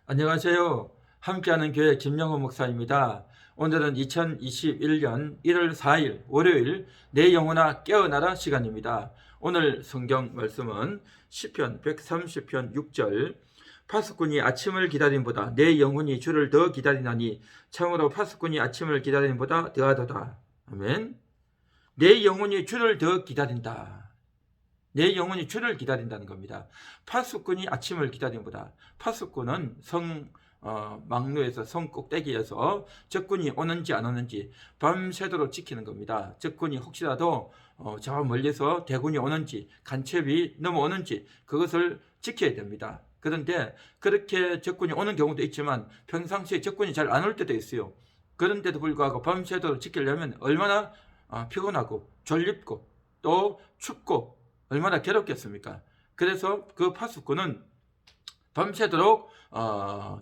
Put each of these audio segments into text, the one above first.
안녕하세요. 함께하는 교회 김영호 목사입니다. 오늘은 2021년 1월 4일 월요일 내 영혼아 깨어나라 시간입니다. 오늘 성경 말씀은 시편 130편 6절 파수꾼이 아침을 기다림보다 내 영혼이 주를 더 기다리나니 참으로 파수꾼이 아침을 기다림보다 더하도다. 아멘. 내 영혼이 주를 더 기다린다. 내 영혼이 주를 기다린다는 겁니다. 파수꾼이 아침을 기다림보다, 파수꾼은 망루에서 성 꼭대기에서 적군이 오는지 안 오는지 밤새도록 지키는 겁니다. 적군이 혹시라도 저 멀리서 대군이 오는지 간첩이 넘어오는지 그것을 지켜야 됩니다. 그런데 그렇게 적군이 오는 경우도 있지만 평상시에 적군이 잘 안 올 때도 있어요. 그런데도 불구하고 밤새도록 지키려면 얼마나 피곤하고 졸립고 또 춥고 얼마나 괴롭겠습니까? 그래서 그 파수꾼은 밤새도록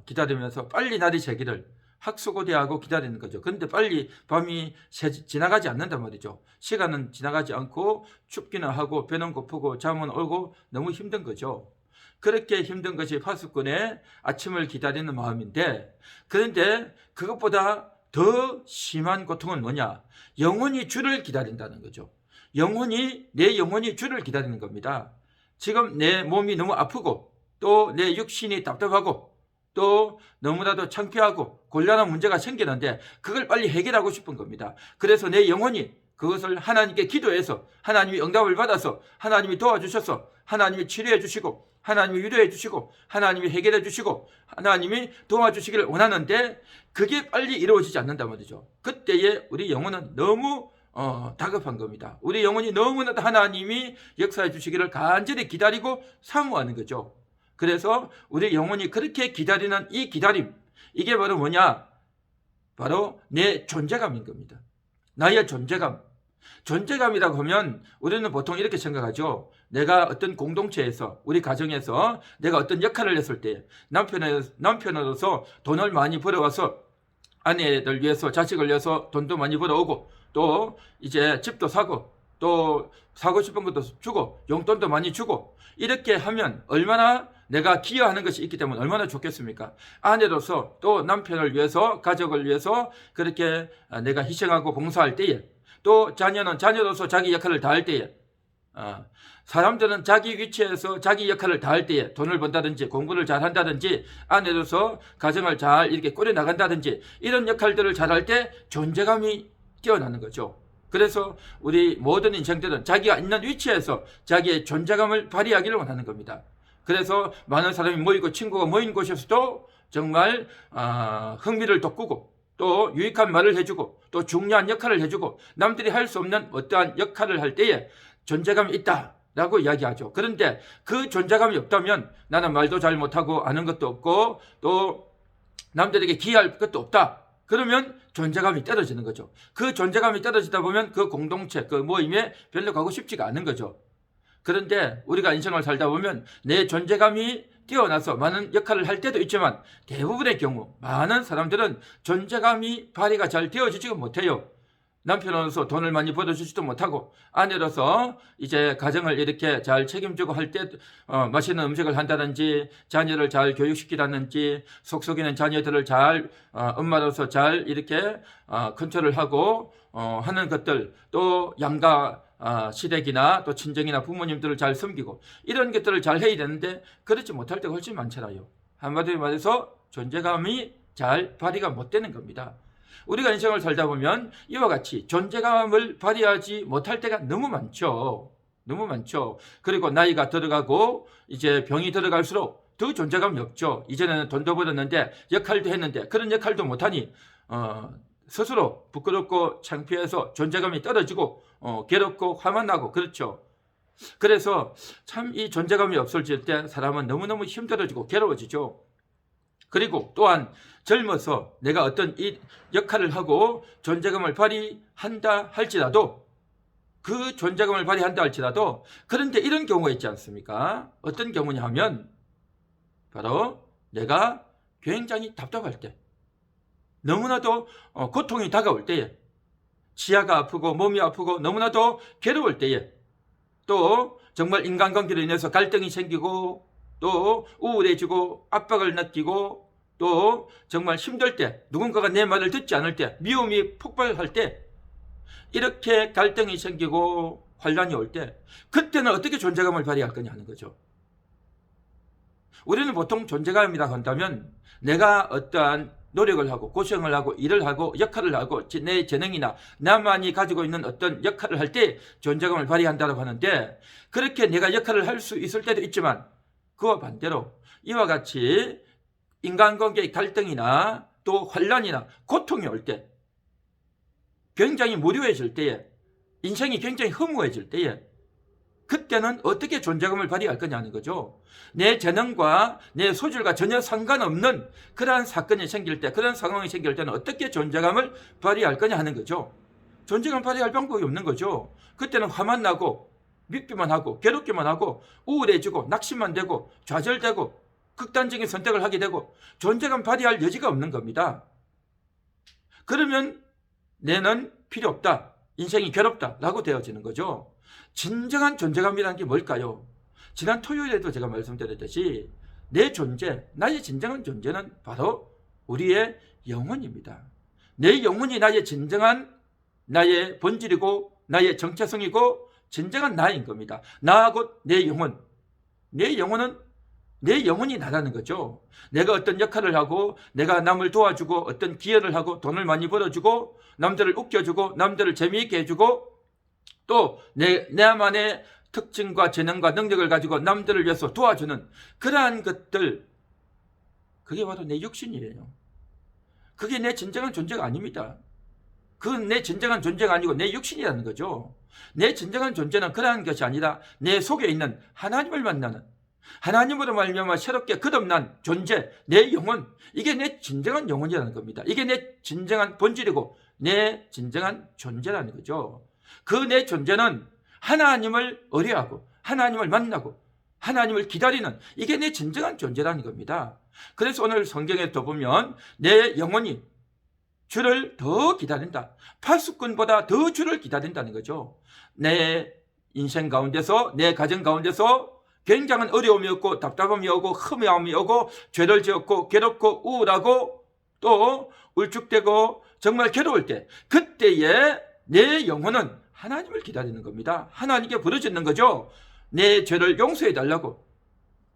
기다리면서 빨리 날이 새기를 학수고대하고 기다리는 거죠. 그런데 빨리 밤이 지나가지 않는단 말이죠. 시간은 지나가지 않고 춥기는 하고 배는 고프고 잠은 오고 너무 힘든 거죠. 그렇게 힘든 것이 파수꾼의 아침을 기다리는 마음인데, 그런데 그것보다 더 심한 고통은 뭐냐? 영혼이 주를 기다린다는 거죠. 내 영혼이 주를 기다리는 겁니다. 지금 내 몸이 너무 아프고 또 내 육신이 답답하고 또 너무나도 창피하고 곤란한 문제가 생기는데 그걸 빨리 해결하고 싶은 겁니다. 그래서 내 영혼이 그것을 하나님께 기도해서 하나님이 응답을 받아서 하나님이 도와주셔서 하나님이 치료해 주시고 하나님이 위로해 주시고 하나님이 해결해 주시고 하나님이 도와주시기를 원하는데 그게 빨리 이루어지지 않는단 말이죠. 그때에 우리 영혼은 너무 다급한 겁니다. 우리 영혼이 너무나도 하나님이 역사해 주시기를 간절히 기다리고 사모하는 거죠. 그래서 우리 영혼이 그렇게 기다리는 이 기다림, 이게 바로 뭐냐? 바로 내 존재감인 겁니다. 나의 존재감. 존재감이라고 하면 우리는 보통 이렇게 생각하죠. 내가 어떤 공동체에서, 우리 가정에서 내가 어떤 역할을 했을 때 남편으로서 돈을 많이 벌어와서 아내를 위해서, 자식을 위해서 돈도 많이 벌어오고 또 이제 집도 사고 또 사고 싶은 것도 주고 용돈도 많이 주고 이렇게 하면 얼마나 내가 기여하는 것이 있기 때문에 얼마나 좋겠습니까? 아내로서 또 남편을 위해서, 가족을 위해서 그렇게 내가 희생하고 봉사할 때에, 또 자녀는 자녀로서 자기 역할을 다할 때에, 사람들은 자기 위치에서 자기 역할을 다할 때에 돈을 번다든지 공부를 잘 한다든지 아내로서 가정을 잘 이렇게 꾸려나간다든지 이런 역할들을 잘할 때 존재감이 뛰어나는 거죠. 그래서 우리 모든 인생들은 자기가 있는 위치에서 자기의 존재감을 발휘하기를 원하는 겁니다. 그래서 많은 사람이 모이고 친구가 모인 곳에서도 정말 흥미를 돋구고 또 유익한 말을 해주고 또 중요한 역할을 해주고 남들이 할 수 없는 어떠한 역할을 할 때에 존재감이 있다라고 이야기하죠. 그런데 그 존재감이 없다면 나는 말도 잘 못하고 아는 것도 없고 또 남들에게 기여할 것도 없다. 그러면 존재감이 떨어지는 거죠. 그 존재감이 떨어지다 보면 그 공동체, 그 모임에 별로 가고 싶지가 않은 거죠. 그런데 우리가 인생을 살다 보면 내 존재감이 뛰어나서 많은 역할을 할 때도 있지만 대부분의 경우 많은 사람들은 존재감이 발휘가 잘 되어지지가 못해요. 남편으로서 돈을 많이 벌어주지도 못하고 아내로서 이제 가정을 이렇게 잘 책임지고 할 때 맛있는 음식을 한다든지 자녀를 잘 교육시키다든지 속 썩이는 자녀들을 잘 엄마로서 잘 이렇게 컨트롤을 하고 하는 것들, 또 양가 시댁이나 또 친정이나 부모님들을 잘 섬기고 이런 것들을 잘 해야 되는데 그렇지 못할 때가 훨씬 많잖아요. 한마디로 말해서 존재감이 잘 발휘가 못 되는 겁니다. 우리가 인생을 살다 보면 이와 같이 존재감을 발휘하지 못할 때가 너무 많죠. 너무 많죠. 그리고 나이가 들어가고 이제 병이 들어갈수록 더 존재감이 없죠. 이전에는 돈도 벌었는데 역할도 했는데 그런 역할도 못하니 스스로 부끄럽고 창피해서 존재감이 떨어지고 괴롭고 화만 나고 그렇죠. 그래서 참 이 존재감이 없어질 때 사람은 너무너무 힘들어지고 괴로워지죠. 그리고 또한 젊어서 내가 어떤 이 역할을 하고 존재감을 발휘한다 할지라도 그 존재감을 발휘한다 할지라도 그런데 이런 경우가 있지 않습니까? 어떤 경우냐 하면 바로 내가 굉장히 답답할 때, 너무나도 고통이 다가올 때에, 치아가 아프고 몸이 아프고 너무나도 괴로울 때에, 또 정말 인간관계로 인해서 갈등이 생기고 또 우울해지고 압박을 느끼고 또 정말 힘들 때, 누군가가 내 말을 듣지 않을 때, 미움이 폭발할 때, 이렇게 갈등이 생기고 환란이 올 때, 그때는 어떻게 존재감을 발휘할 거냐 하는 거죠. 우리는 보통 존재감이라고 한다면 내가 어떠한 노력을 하고 고생을 하고 일을 하고 역할을 하고 내 재능이나 나만이 가지고 있는 어떤 역할을 할 때 존재감을 발휘한다고 하는데, 그렇게 내가 역할을 할 수 있을 때도 있지만 그와 반대로 이와 같이 인간관계의 갈등이나 또 환란이나 고통이 올 때, 굉장히 무료해질 때에, 인생이 굉장히 허무해질 때에, 그때는 어떻게 존재감을 발휘할 거냐는 거죠. 내 재능과 내 소질과 전혀 상관없는 그러한 사건이 생길 때, 그런 상황이 생길 때는 어떻게 존재감을 발휘할 거냐 하는 거죠. 존재감 발휘할 방법이 없는 거죠. 그때는 화만 나고 밉기만 하고 괴롭기만 하고 우울해지고 낙심만 되고 좌절되고 극단적인 선택을 하게 되고 존재감 발휘할 여지가 없는 겁니다. 그러면 내는 필요 없다, 인생이 괴롭다 라고 되어지는 거죠. 진정한 존재감이라는 게 뭘까요? 지난 토요일에도 제가 말씀드렸듯이 내 존재, 나의 진정한 존재는 바로 우리의 영혼입니다. 내 영혼이 나의 진정한 나의 본질이고 나의 정체성이고 진정한 나인 겁니다. 나하고 내 영혼, 내 영혼은 내 영혼이 나라는 거죠. 내가 어떤 역할을 하고 내가 남을 도와주고 어떤 기여를 하고 돈을 많이 벌어주고 남들을 웃겨주고 남들을 재미있게 해주고 또 나만의 특징과 재능과 능력을 가지고 남들을 위해서 도와주는 그러한 것들, 그게 바로 내 육신이에요. 그게 내 진정한 존재가 아닙니다. 그건 내 진정한 존재가 아니고 내 육신이라는 거죠. 내 진정한 존재는 그러한 것이 아니라 내 속에 있는 하나님을 만나는, 하나님으로 말미암아 새롭게 거듭난 존재, 내 영혼, 이게 내 진정한 영혼이라는 겁니다. 이게 내 진정한 본질이고 내 진정한 존재라는 거죠. 그 내 존재는 하나님을 의뢰하고 하나님을 만나고 하나님을 기다리는, 이게 내 진정한 존재라는 겁니다. 그래서 오늘 성경에 더 보면 내 영혼이 주를 더 기다린다, 파수꾼보다 더 주를 기다린다는 거죠. 내 인생 가운데서, 내 가정 가운데서 굉장한 어려움이 오고 답답함이 오고 흠함이 오고 죄를 지었고 괴롭고 우울하고 또 울쭉대고 정말 괴로울 때, 그때에 내 영혼은 하나님을 기다리는 겁니다. 하나님께 부르짖는 거죠. 내 죄를 용서해 달라고,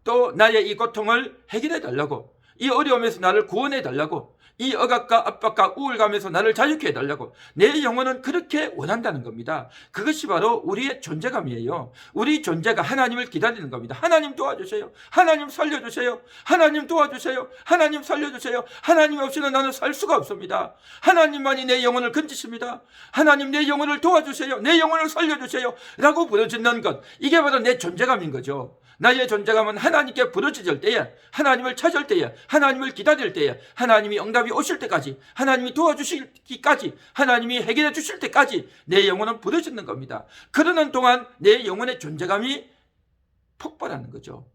또 나의 이 고통을 해결해 달라고, 이 어려움에서 나를 구원해 달라고, 이 억압과 압박과 우울감에서 나를 자유케 해달라고 내 영혼은 그렇게 원한다는 겁니다. 그것이 바로 우리의 존재감이에요. 우리 존재가 하나님을 기다리는 겁니다. 하나님 도와주세요. 하나님 살려주세요. 하나님 도와주세요. 하나님 살려주세요. 하나님 없이는 나는 살 수가 없습니다. 하나님만이 내 영혼을 건지십니다. 하나님 내 영혼을 도와주세요. 내 영혼을 살려주세요 라고 부르짖는 것, 이게 바로 내 존재감인 거죠. 나의 존재감은 하나님께 부르짖을 때에, 하나님을 찾을 때에, 하나님을 기다릴 때에, 하나님이 응답이 오실 때까지, 하나님이 도와주시기까지, 하나님이 해결해 주실 때까지 내 영혼은 부르짖는 겁니다. 그러는 동안 내 영혼의 존재감이 폭발하는 거죠.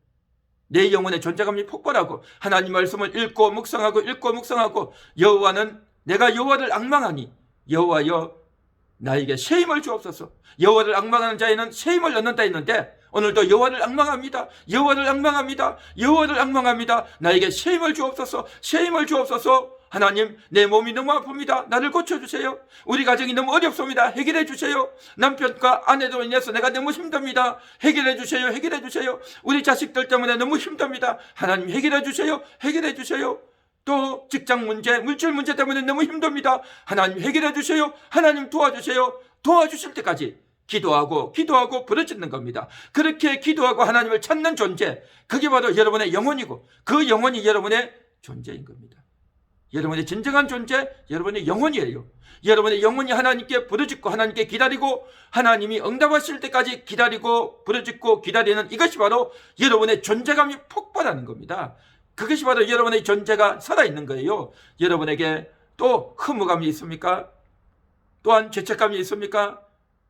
내 영혼의 존재감이 폭발하고 하나님 말씀을 읽고 묵상하고 여호와는, 내가 여호와를 앙망하니 여호와여 나에게 새 힘을 주옵소서. 여호와를 앙망하는 자에는 새 힘을 얻는다 했는데 오늘도 여호와를 앙망합니다. 여호와를 앙망합니다. 여호와를 앙망합니다. 나에게 새 힘을 주옵소서. 새 힘을 주옵소서. 하나님, 내 몸이 너무 아픕니다. 나를 고쳐주세요. 우리 가정이 너무 어렵습니다. 해결해 주세요. 남편과 아내로 인해서 내가 너무 힘듭니다. 해결해 주세요. 해결해 주세요. 우리 자식들 때문에 너무 힘듭니다. 하나님 해결해 주세요. 해결해 주세요. 또 직장 문제, 물질 문제 때문에 너무 힘듭니다. 하나님 해결해 주세요. 하나님 도와주세요. 도와주실 때까지 기도하고 부르짖는 겁니다. 그렇게 기도하고 하나님을 찾는 존재, 그게 바로 여러분의 영혼이고 그 영혼이 여러분의 존재인 겁니다. 여러분의 진정한 존재, 여러분의 영혼이에요. 여러분의 영혼이 하나님께 부르짖고 하나님께 기다리고 하나님이 응답하실 때까지 기다리고 부르짖고 기다리는, 이것이 바로 여러분의 존재감이 폭발하는 겁니다. 그것이 바로 여러분의 존재가 살아있는 거예요. 여러분에게 또 허무감이 있습니까? 또한 죄책감이 있습니까?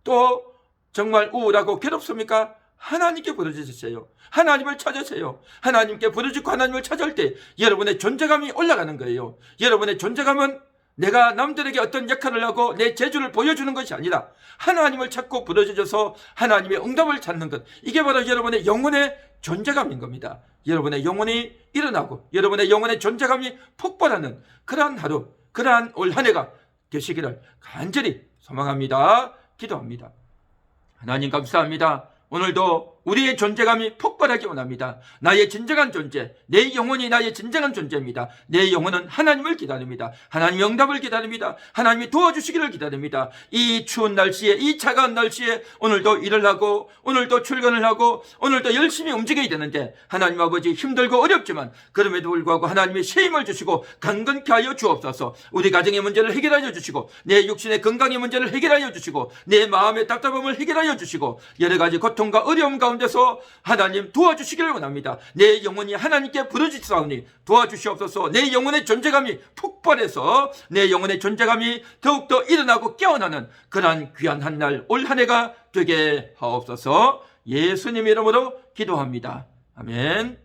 또 정말 우울하고 괴롭습니까? 하나님께 부르짖으세요. 하나님을 찾으세요. 하나님께 부르짖고 하나님을 찾을 때 여러분의 존재감이 올라가는 거예요. 여러분의 존재감은 내가 남들에게 어떤 역할을 하고 내 재주를 보여주는 것이 아니라 하나님을 찾고 부르짖어서 하나님의 응답을 찾는 것, 이게 바로 여러분의 영혼의 존재감인 겁니다. 여러분의 영혼이 일어나고 여러분의 영혼의 존재감이 폭발하는 그러한 하루, 그러한 올 한 해가 되시기를 간절히 소망합니다. 기도합니다. 하나님 감사합니다. 오늘도 우리의 존재감이 폭발하기 원합니다. 나의 진정한 존재, 내 영혼이 나의 진정한 존재입니다. 내 영혼은 하나님을 기다립니다. 하나님의 응답을 기다립니다. 하나님이 도와주시기를 기다립니다. 이 추운 날씨에, 이 차가운 날씨에 오늘도 일을 하고 오늘도 출근을 하고 오늘도 열심히 움직여야 되는데 하나님 아버지 힘들고 어렵지만 그럼에도 불구하고 하나님이 새 힘을 주시고 강건케 하여 주옵소서. 우리 가정의 문제를 해결하여 주시고 내 육신의 건강의 문제를 해결하여 주시고 내 마음의 답답함을 해결하여 주시고 여러 가지 고통과 어려움 가운데서 하나님 도와주시기를 원합니다. 내 영혼이 하나님께 부르짖사오니 도와주시옵소서. 내 영혼의 존재감이 폭발해서 내 영혼의 존재감이 더욱더 일어나고 깨어나는 그러한 귀한 한 날 올 한 해가 되게 하옵소서. 예수님 이름으로 기도합니다. 아멘.